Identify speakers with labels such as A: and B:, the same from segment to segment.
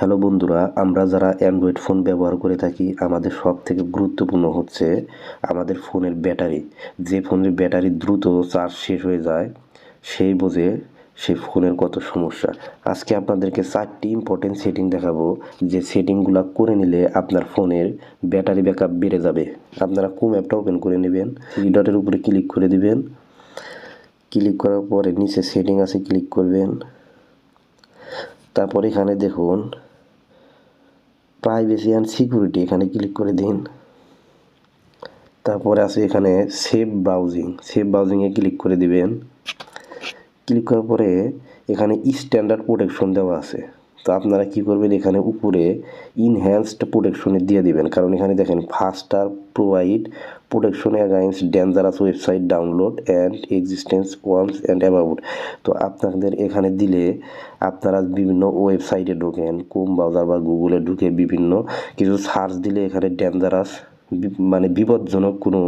A: Hello বন্ধুরা, আমরা যারা অ্যান্ড্রয়েড ফোন ব্যবহার করে থাকি আমাদের সবথেকে গুরুত্বপূর্ণ হচ্ছে আমাদের ফোনের ব্যাটারি। যে ফোনের ব্যাটারি দ্রুত চার্জ শেষ হয়ে যায় সেই বোঝে সেই ফোনের কত সমস্যা। আজকে আপনাদেরকে 4টি ইম্পর্টেন্ট সেটিং দেখাবো, যে সেটিংগুলো করে নিলে আপনার ফোনের ব্যাটারি ব্যাকআপ বেড়ে যাবে। আপনারা কোন অ্যাপটা ওপেন করে নেবেন, থ্রি ডটের উপরে ক্লিক করে দিবেন। ক্লিক করার পরে নিচে সেটিং আছে, ক্লিক করবেন। তারপর এখানে দেখুন প্রাইভেসি অ্যান্ড সিকিউরিটি, এখানে ক্লিক করে দিন। তারপরে আছে এখানে সেভ ব্রাউজিংয়ে ক্লিক করে দিবেন। ক্লিক করার পরে এখানে স্ট্যান্ডার্ড প্রোটেকশন দেওয়া আছে। তো আপনারা কি করবেন, এখানে উপরে ইনহ্যান্সড প্রোটেকশনে দিয়ে দিবেন, কারণ এখানে দেখেন faster provide protection against dangerous website download and existence once and about. তো আপনাদের এখানে দিলে আপনারা বিভিন্ন ওয়েবসাইটে ঢোকেন, ক্রোম ব্রাউজার বা গুগলে ঢুকে বিভিন্ন কিছু সার্চ দিলে এখানে ডেঞ্জারাস মানে বিপজ্জনক কোনো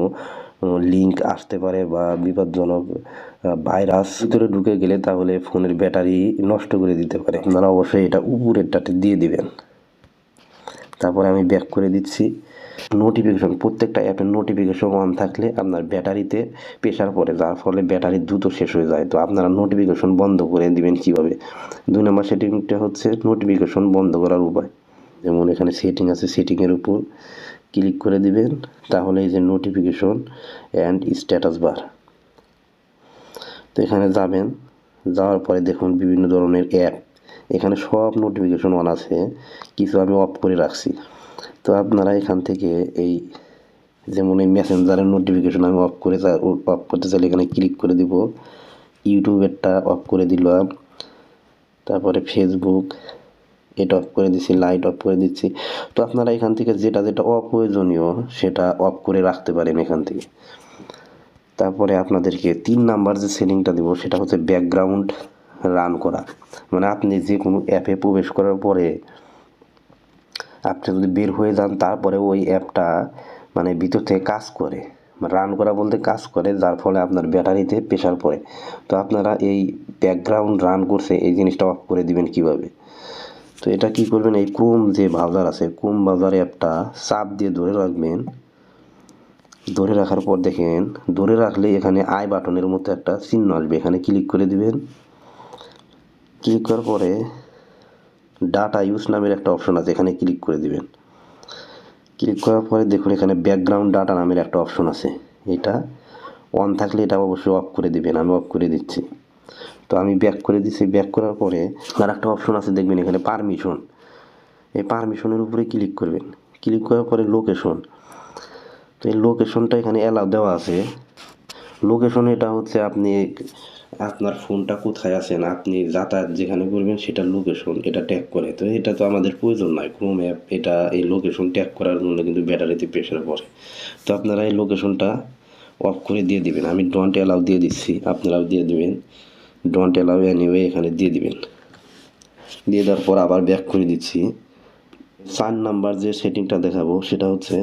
A: লিঙ্ক আসতে পারে বা বিপজ্জনক ভাইরাস ভিতরে ঢুকে গেলে তাহলে ফোনের ব্যাটারি নষ্ট করে দিতে পারে। আপনারা অবশ্যই এটা উপরেরটাতে দিয়ে দিবেন। তারপরে আমি ব্যাক করে দিচ্ছি। নোটিফিকেশন, প্রত্যেকটা অ্যাপের নোটিফিকেশন অন থাকলে আপনার ব্যাটারিতে প্রেশার পড়ে, যার ফলে ব্যাটারি দ্রুত শেষ হয়ে যায়। তো আপনারা নোটিফিকেশন বন্ধ করে দিবেন কীভাবে। 2 নম্বর সেটিংটা হচ্ছে নোটিফিকেশন বন্ধ করার উপায়। যেমন এখানে সেটিং আছে, সেটিংয়ের উপর ক্লিক করে দিবেন, তাহলে এই যে নোটিফিকেশন অ্যান্ড স্ট্যাটাস বার, তো এখানে যাবেন। যাওয়ার পরে দেখুন বিভিন্ন ধরনের অ্যাপ, এখানে সব নোটিফিকেশন অন আছে, কিছু আমি অফ করে রাখছি। তো আপনারা এখান থেকে এই যেমন এই মেসেঞ্জারের নোটিফিকেশন আমি অফ করতে চাইলে এখানে ক্লিক করে দিব। ইউটিউবেরটা অফ করে দিলাম। তারপরে ফেসবুক এটা অফ করে দিচ্ছি, লাইট অফ করে দিচ্ছি। তো আপনারা এখান থেকে যেটা যেটা অপ্রয়োজনীয় সেটা অফ করে রাখতে পারেন এখান থেকে। তারপরে আপনাদেরকে 3 নাম্বার যে সেটিংটা দেবো সেটা হচ্ছে ব্যাকগ্রাউন্ড রান করা। মানে আপনি যে কোনো অ্যাপে প্রবেশ করার পরে আপনি যদি বের হয়ে যান তারপরে ওই অ্যাপটা মানে ভিতর থেকে কাজ করে, রান করা বলতে কাজ করে, যার ফলে আপনার ব্যাটারিতে প্রেশার পড়ে। তো আপনারা এই ব্যাকগ্রাউন্ড রান করছে এই জিনিসটা অফ করে দিবেন কিভাবে। তো এটা কি করবেন, এই ক্রোম যে ব্রাউজার আছে, ক্রোম ব্রাউজার অ্যাপটা চাপ দিয়ে ধরে রাখবেন। ধরে রাখার পর দেখেন, ধরে রাখলে এখানে আই বাটনের মতো একটা চিহ্ন আসবে, এখানে ক্লিক করে দিবেন। ক্লিক করার পরে ডাটা ইউজ নামের একটা অপশন আছে, এখানে ক্লিক করে দিবেন। ক্লিক করার পরে দেখুন এখানে ব্যাকগ্রাউন্ড ডাটা নামের একটা অপশন আছে, এটা অন থাকলে এটা অবশ্যই অফ করে দিবেন। আমি অফ করে দিচ্ছি। তো আমি ব্যাক করে দিচ্ছি। ব্যাক করার পরে আর একটা অপশন আছে দেখবেন এখানে পারমিশন, এই পারমিশনের উপরে ক্লিক করবেন। ক্লিক করার পরে লোকেশন, তো এই লোকেশনটা এখানে অ্যালাউ দেওয়া আছে। লোকেশন এটা হচ্ছে আপনি আপনার ফোনটা কোথায় আছেন, আপনি যাতায়াত যেখানে করবেন সেটা লোকেশন এটা ট্যাগ করে। তো এটা তো আমাদের প্রয়োজন নয়, ক্রোম অ্যাপ এটা এই লোকেশন ট্যাগ করার জন্য কিন্তু ব্যাটারিতে প্রেশার পড়ে। তো আপনারা এই লোকেশনটা অফ করে দিয়ে দিবেন। আমি ডোন্ট অ্যালাউ দিয়ে দিচ্ছি, আপনারাও দিয়ে দিবেন। ডোন্ট অ্যালাউ এনিওয়ে এখানে দিয়ে দিবেন। দিয়ে দেওয়ার পর আবার ব্যাক করে দিচ্ছি। 4 নাম্বার যে সেটিংটা দেখাবো সেটা হচ্ছে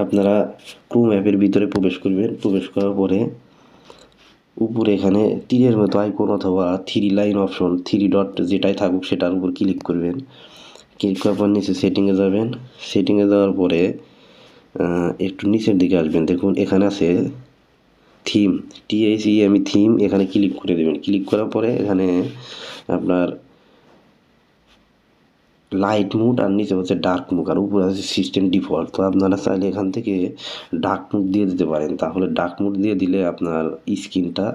A: আপনারা ক্রোম অ্যাপের ভিতরে প্রবেশ করবেন। প্রবেশ করার পরে উপরে এখানে তীরের মতো আইকন অথবা 3 লাইন অপশন, 3 ডট যেটাই থাকুক সেটার উপর ক্লিক করবেন। ক্লিক করার পর নিচে সেটিংয়ে যাবেন। সেটিংয়ে যাওয়ার পরে একটু নিচের দিকে আসবেন, দেখুন এখানে আছে থিম, THEME থিম, এখানে ক্লিক করে দেবেন। ক্লিক করার পরে এখানে আপনার লাইট মুড আর নিচে হচ্ছে ডার্ক মুড আর উপরে আছে সিস্টেম ডিফল্ট। তো আপনারা চাইলে এখান থেকে ডার্ক মুড দিয়ে দিতে পারেন, তাহলে ডার্ক মুড দিয়ে দিলে আপনার স্ক্রিনটা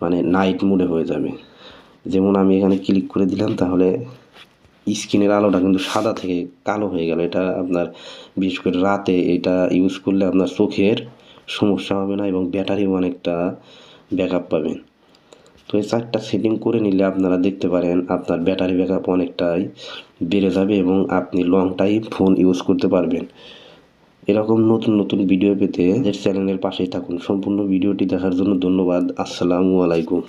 A: মানে নাইট মুডে হয়ে যাবে। যেমন আমি এখানে ক্লিক করে দিলাম, তাহলে স্ক্রিনের আলোটা কিন্তু সাদা থেকে কালো হয়ে গেল। এটা আপনার বিশেষ করে রাতে এটা ইউজ করলে আপনার চোখের সমস্যা হবে না এবং ব্যাটারিও অনেকটা ব্যাকআপ পাবেন। তো এই 4টা সেটিং করে নিলে আপনারা দেখতে পারেন আপনার ব্যাটারি ব্যাকআপ অনেকটাই বেড়ে যাবে এবং আপনি লং টাইম ফোন ইউজ করতে পারবেন। এরকম নতুন নতুন ভিডিও পেতে চ্যানেলের পাশেই থাকুন। সম্পূর্ণ ভিডিওটি দেখার জন্য ধন্যবাদ। আসসালামু আলাইকুম।